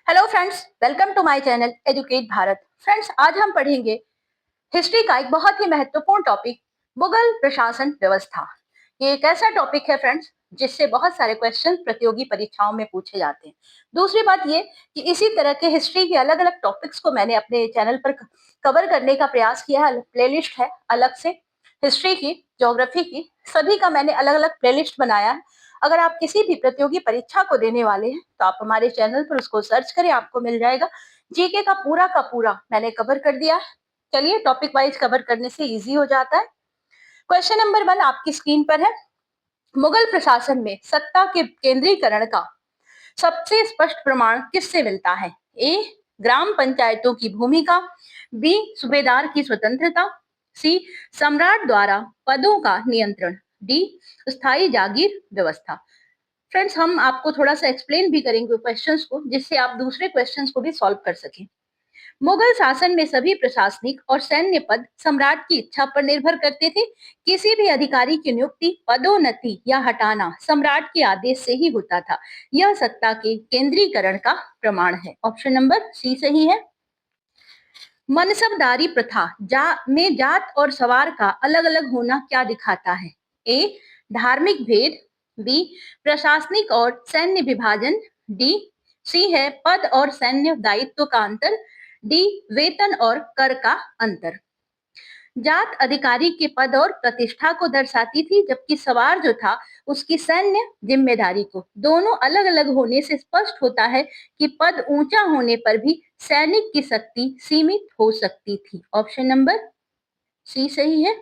Hello friends, welcome to my channel educate Bharat. Friends, आज हम पढ़ेंगे हिस्ट्री का एक बहुत ही महत्वपूर्ण टॉपिक, मुगल प्रशासन व्यवस्था। ये एक ऐसा टॉपिक है फ्रेंड्स जिससे बहुत सारे क्वेश्चन प्रतियोगी परीक्षाओं में पूछे जाते हैं। दूसरी बात ये कि इसी तरह के हिस्ट्री के अलग अलग टॉपिक्स को मैंने अपने चैनल पर कवर करने का प्रयास किया है। प्लेलिस्ट है अलग से, हिस्ट्री की, ज्योग्राफी की, सभी का मैंने अलग अलग प्लेलिस्ट बनाया है। अगर आप किसी भी प्रतियोगी परीक्षा को देने वाले हैं तो आप हमारे चैनल पर उसको सर्च करें, आपको मिल जाएगा। जीके का पूरा मैंने कवर कर दिया है। चलिए, टॉपिक वाइज कवर करने से इजी हो जाता है। क्वेश्चन नंबर 1 आपकी स्क्रीन पर है। मुगल प्रशासन में सत्ता के केंद्रीकरण का सबसे स्पष्ट प्रमाण किससे मिलता है? ए, ग्राम पंचायतों की भूमिका, बी, सूबेदार की स्वतंत्रता, सी, सम्राट द्वारा पदों का नियंत्रण, डी, स्थायी जागीर व्यवस्था। फ्रेंड्स, हम आपको थोड़ा सा एक्सप्लेन भी करेंगे क्वेश्चंस को, जिससे आप दूसरे क्वेश्चंस को भी सॉल्व कर सकें। मुगल शासन में सभी प्रशासनिक और सैन्य पद सम्राट की इच्छा पर निर्भर करते थे। किसी भी अधिकारी की नियुक्ति, पदोन्नति या हटाना सम्राट के आदेश से ही होता था। यह सत्ता के केंद्रीकरण का प्रमाण है। ऑप्शन नंबर सी सही है। मनसबदारी प्रथा में जात और सवार का अलग अलग होना क्या दिखाता है? ए, धार्मिक भेद, बी, प्रशासनिक और सैन्य विभाजन, डी, सी है पद और सैन्य दायित्व का अंतर, डी, वेतन और कर का अंतर। जात अधिकारी के पद और प्रतिष्ठा को दर्शाती थी, जबकि सवार जो था उसकी सैन्य जिम्मेदारी को। दोनों अलग अलग होने से स्पष्ट होता है कि पद ऊंचा होने पर भी सैनिक की शक्ति सीमित हो सकती थी। ऑप्शन नंबर सी सही है।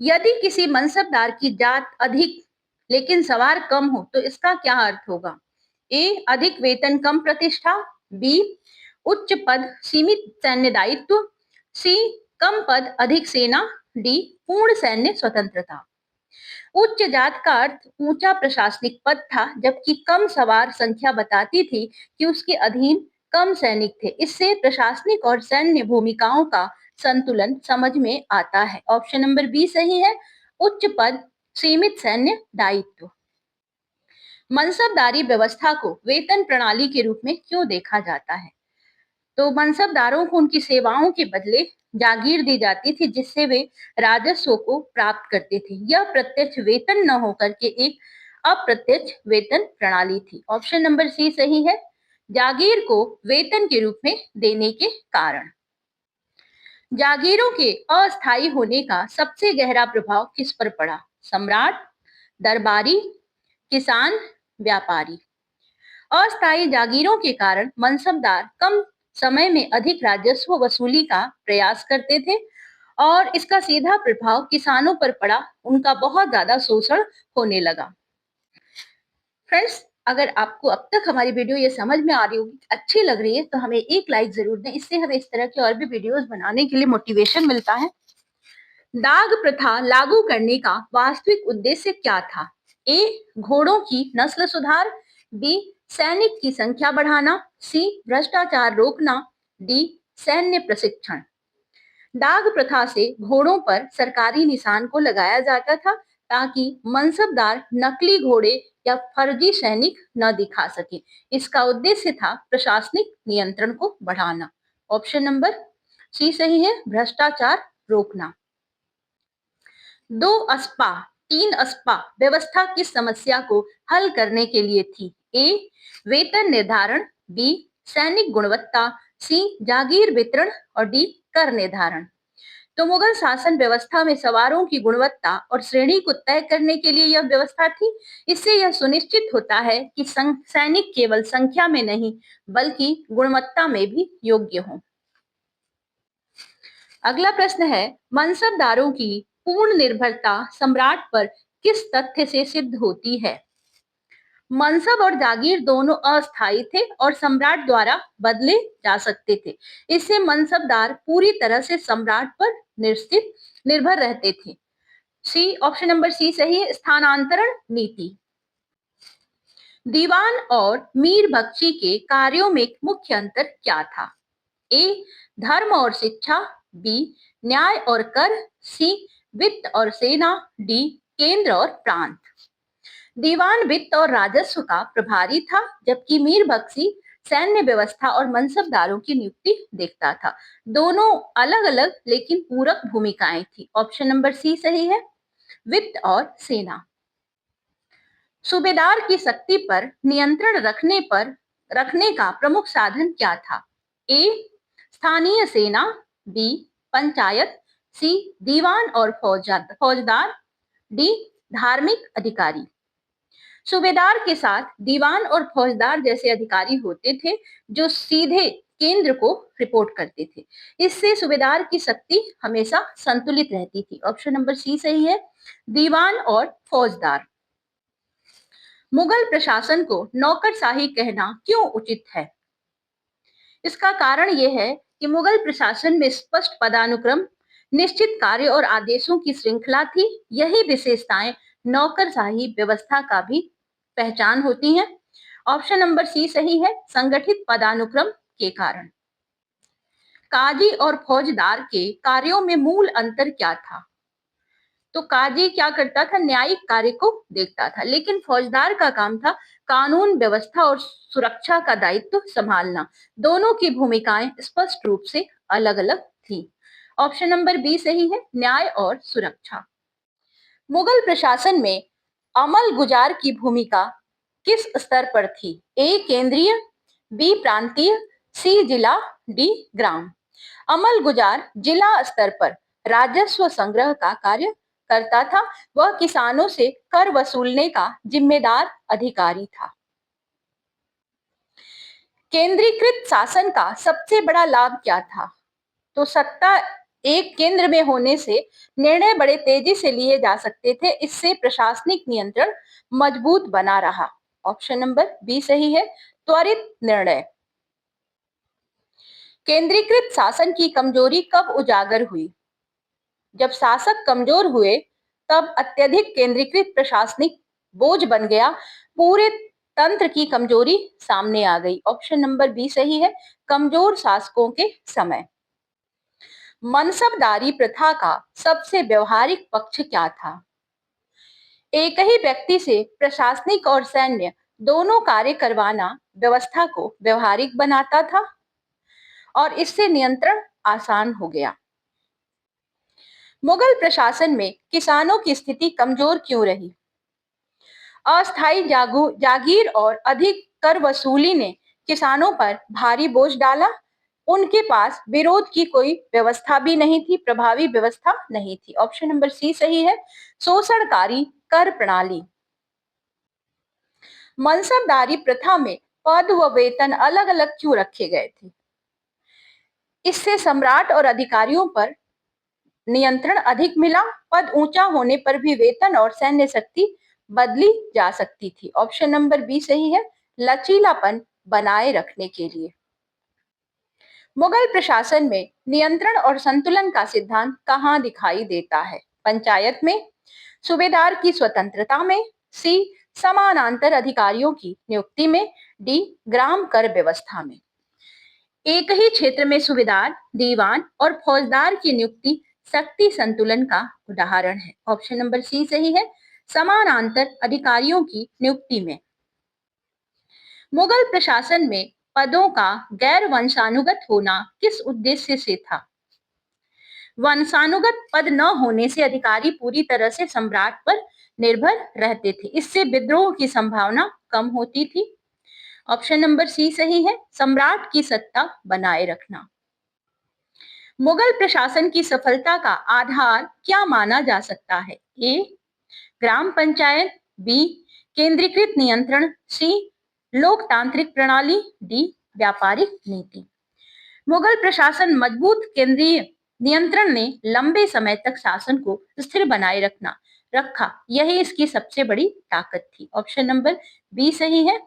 यदि किसी मनसबदार की जात अधिक लेकिन सवार कम हो तो इसका क्या अर्थ होगा? ए, अधिक वेतन कम प्रतिष्ठा, बी, उच्च पद सीमित सैन्य दायित्व, सी, कम पद अधिक सेना, डी, पूर्ण सैन्य स्वतंत्रता। उच्च जात का अर्थ ऊंचा प्रशासनिक पद था, जबकि कम सवार संख्या बताती थी कि उसके अधीन कम सैनिक थे। इससे प्रशासनिक और सैन्य भूमिकाओं का संतुलन समझ में आता है। ऑप्शन नंबर बी सही है। उच्च पद, सीमित सैन्य दायित्व। मनसबदारी व्यवस्था को वेतन प्रणाली के रूप में क्यों देखा जाता है? तो मनसबदारों को उनकी सेवाओं के बदले जागीर दी जाती थी, जिससे वे राजस्व को प्राप्त करते थे। यह प्रत्यक्ष वेतन न होकर के एक अप्रत्यक्ष वेतन प्रणाली थी। ऑप्शन नंबर सी सही है। जागीर को वेतन के रूप में देने के कारण। जागीरों के अस्थायी होने का सबसे गहरा प्रभाव किस पर पड़ा? सम्राट, दरबारी, किसान, व्यापारी। अस्थायी जागीरों के कारण मनसबदार कम समय में अधिक राजस्व वसूली का प्रयास करते थे और इसका सीधा प्रभाव किसानों पर पड़ा। उनका बहुत ज्यादा शोषण होने लगा। फ्रेंड्स, अगर आपको अब तक हमारी वीडियो ये समझ में आ रही होगी, अच्छी लग रही है, तो हमें एक लाइक जरूर दें। इससे हमें इस तरह के और भी वीडियोस बनाने के लिए मोटिवेशन मिलता है। दाग प्रथा लागू करने का वास्तविक उद्देश्य क्या था? ए, घोड़ों की नस्ल सुधार, बी, सैनिक की संख्या बढ़ाना, सी, भ्रष्टाचार रोकना, डी, सैन्य प्रशिक्षण। दाग प्रथा से घोड़ों पर सरकारी निशान को लगाया जाता था ताकि मनसबदार नकली घोड़े या फर्जी सैनिक न दिखा सके। इसका उद्देश्य था प्रशासनिक नियंत्रण को बढ़ाना। ऑप्शन नंबर सी सही है, भ्रष्टाचार रोकना। दो अस्पा, तीन अस्पा व्यवस्था किस समस्या को हल करने के लिए थी? ए, वेतन निर्धारण, बी, सैनिक गुणवत्ता, सी, जागीर वितरण और डी, कर निर्धारण। तो मुगल शासन व्यवस्था में सवारों की गुणवत्ता और श्रेणी को तय करने के लिए यह व्यवस्था थी। इससे यह सुनिश्चित होता है कि सैनिक केवल संख्या में नहीं बल्कि गुणवत्ता में भी योग्य हों। अगला प्रश्न है, मनसबदारों की पूर्ण निर्भरता सम्राट पर किस तथ्य से सिद्ध होती है? मनसब और जागीर दोनों अस्थायी थे और सम्राट द्वारा बदले जा सकते थे। इससे मनसबदार पूरी तरह से सम्राट पर निर्भर रहते थे। सी, ऑप्शन नंबर सी सही है, स्थानांतरण नीति। दीवान और मीर बख्शी के कार्यों में मुख्य अंतर क्या था? ए, धर्म और शिक्षा, बी, न्याय और कर, सी, वित्त और सेना, डी, केंद्र और प्रांत। दीवान वित्त और राजस्व का प्रभारी था, जबकि मीर बख्शी सैन्य व्यवस्था और मनसबदारों की नियुक्ति देखता था। दोनों अलग अलग लेकिन पूरक भूमिकाएं थी। ऑप्शन नंबर सी सही है। वित्त और सेना। सूबेदार की शक्ति पर नियंत्रण रखने का प्रमुख साधन क्या था? ए स्थानीय सेना, बी पंचायत, सी दीवान और फौजदार, डी धार्मिक अधिकारी। सूबेदार के साथ दीवान और फौजदार जैसे अधिकारी होते थे जो सीधे केंद्र को रिपोर्ट करते थे। इससे सूबेदार की शक्ति हमेशा संतुलित रहती थी। ऑप्शन नंबर सी सही है। दीवान और फौजदार। मुगल प्रशासन को नौकरशाही कहना क्यों उचित है? इसका कारण यह है कि मुगल प्रशासन में स्पष्ट पदानुक्रम, निश्चित कार्य और आदेशों की श्रृंखला थी। यही विशेषताएं नौकरशाही व्यवस्था का भी पहचान होती हैं। ऑप्शन नंबर सी सही है। संगठित पदानुक्रम के कारण। काजी और फौजदार के कार्यों में मूल अंतर क्या था? तो काजी क्या करता था? न्यायिक कार्य को देखता था, लेकिन फौजदार का काम था कानून व्यवस्था और सुरक्षा का दायित्व संभालना। दोनों की भूमिकाएं स्पष्ट रूप से अलग अलग थी। ऑप्शन नंबर बी सही है। न्याय और सुरक्षा। मुगल प्रशासन में अमल गुजार की भूमिका किस स्तर पर थी? ए केंद्रीय, बी प्रांतीय, सी जिला, डी ग्राम। अमल गुजार जिला स्तर पर राजस्व संग्रह का कार्य करता था। वह किसानों से कर वसूलने का जिम्मेदार अधिकारी था। केंद्रीकृत शासन का सबसे बड़ा लाभ क्या था? तो सत्ता एक केंद्र में होने से निर्णय बड़े तेजी से लिए जा सकते थे। इससे प्रशासनिक नियंत्रण मजबूत बना रहा। ऑप्शन नंबर बी सही है। त्वरित निर्णय। केंद्रीकृत शासन की कमजोरी कब उजागर हुई? जब शासक कमजोर हुए तब अत्यधिक केंद्रीकृत प्रशासनिक बोझ बन गया। पूरे तंत्र की कमजोरी सामने आ गई। ऑप्शन नंबर बी सही है। कमजोर शासकों के समय। मनसबदारी प्रथा का सबसे व्यवहारिक पक्ष क्या था? एक ही व्यक्ति से प्रशासनिक और सैन्य दोनों कार्य करवाना व्यवस्था को व्यवहारिक बनाता था और इससे नियंत्रण आसान हो गया। मुगल प्रशासन में किसानों की स्थिति कमजोर क्यों रही? अस्थायी जागीर और अधिक कर वसूली ने किसानों पर भारी बोझ डाला। उनके पास विरोध की कोई व्यवस्था भी नहीं थी, प्रभावी व्यवस्था नहीं थी। ऑप्शन नंबर सी सही है। शोषणकारी कर प्रणाली। मनसबदारी प्रथा में पद व वेतन अलग अलग क्यों रखे गए थे? इससे सम्राट और अधिकारियों पर नियंत्रण अधिक मिला। पद ऊंचा होने पर भी वेतन और सैन्य शक्ति बदली जा सकती थी। ऑप्शन नंबर बी सही है। लचीलापन बनाए रखने के लिए। मुगल प्रशासन में नियंत्रण और संतुलन का सिद्धांत कहाँ दिखाई देता है? पंचायत में, सूबेदार की स्वतंत्रता में, सी समानांतर अधिकारियों की नियुक्ति में, डी ग्राम कर व्यवस्था में। एक ही क्षेत्र में सूबेदार, दीवान और फौजदार की नियुक्ति शक्ति संतुलन का उदाहरण है। ऑप्शन नंबर सी सही है। समानांतर अधिकारियों की नियुक्ति में। मुगल प्रशासन में पदों का गैर वंशानुगत होना किस उद्देश्य से था? वंशानुगत पद न होने से अधिकारी पूरी तरह से सम्राट पर निर्भर रहते थे। इससे विद्रोह की संभावना कम होती थी। ऑप्शन नंबर सी सही है। सम्राट की सत्ता बनाए रखना। मुगल प्रशासन की सफलता का आधार क्या माना जा सकता है? ए ग्राम पंचायत, बी केंद्रीकृत नियंत्रण, सी लोकतांत्रिक प्रणाली, डी व्यापारिक नीति। मुगल प्रशासन मजबूत केंद्रीय नियंत्रण ने लंबे समय तक शासन को स्थिर बनाए रखा। यही इसकी सबसे बड़ी ताकत थी। ऑप्शन नंबर बी सही है।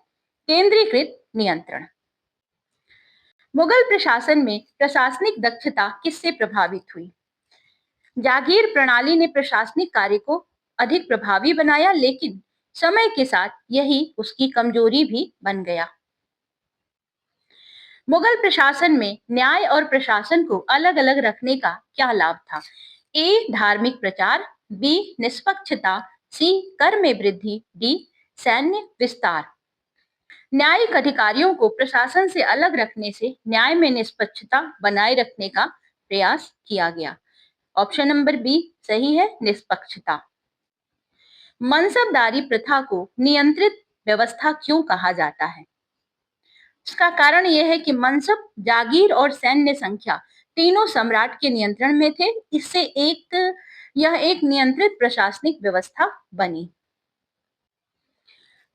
केंद्रीकृत नियंत्रण। मुगल प्रशासन में प्रशासनिक दक्षता किससे प्रभावित हुई? जागीर प्रणाली ने प्रशासनिक कार्य को अधिक प्रभावी बनाया, लेकिन समय के साथ यही उसकी कमजोरी भी बन गया। मुगल प्रशासन में न्याय और प्रशासन को अलग अलग रखने का क्या लाभ था? ए धार्मिक प्रचार, बी निष्पक्षता, सी कर में वृद्धि, डी सैन्य विस्तार। न्यायिक अधिकारियों को प्रशासन से अलग रखने से न्याय में निष्पक्षता बनाए रखने का प्रयास किया गया। ऑप्शन नंबर बी सही है, निष्पक्षता। मनसबदारी प्रथा को नियंत्रित व्यवस्था क्यों कहा जाता है? इसका कारण यह है कि मनसब, जागीर और सैन्य संख्या तीनों सम्राट के नियंत्रण में थे। इससे यह एक नियंत्रित प्रशासनिक व्यवस्था बनी।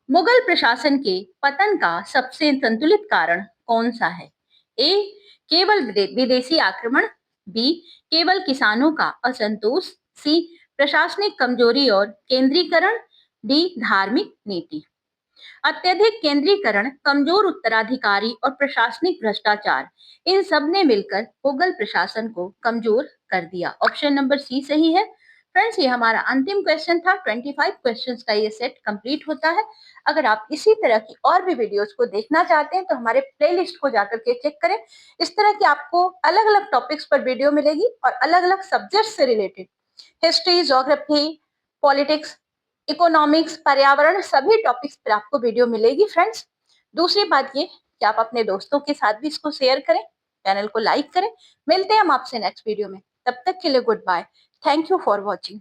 मुगल प्रशासन के पतन का सबसे संतुलित कारण कौन सा है? ए केवल विदेशी आक्रमण, बी केवल किसानों का असंतोष, सी प्रशासनिक कमजोरी और केंद्रीकरण, डी धार्मिक नीति। अत्यधिक केंद्रीकरण, कमजोर उत्तराधिकारी और प्रशासनिक भ्रष्टाचार, इन सब ने मिलकर मुगल प्रशासन को कमजोर कर दिया। ऑप्शन नंबर सी सही है। फ्रेंड्स, ये हमारा अंतिम क्वेश्चन था। 25 क्वेश्चंस का ये सेट कंप्लीट होता है। अगर आप इसी तरह की और भी वीडियोस को देखना चाहते हैं तो हमारे प्लेलिस्ट को जाकर के चेक करें। इस तरह की आपको अलग अलग टॉपिक्स पर वीडियो मिलेगी और अलग अलग सब्जेक्ट से related history, geography, politics, economics, पर्यावरण, सभी टॉपिक्स पर आपको वीडियो मिलेगी। फ्रेंड्स, दूसरी बात ये कि आप अपने दोस्तों के साथ भी इसको शेयर करें, चैनल को लाइक करें। मिलते हैं हम आपसे नेक्स्ट वीडियो में। तब तक के लिए good bye. Thank you for watching.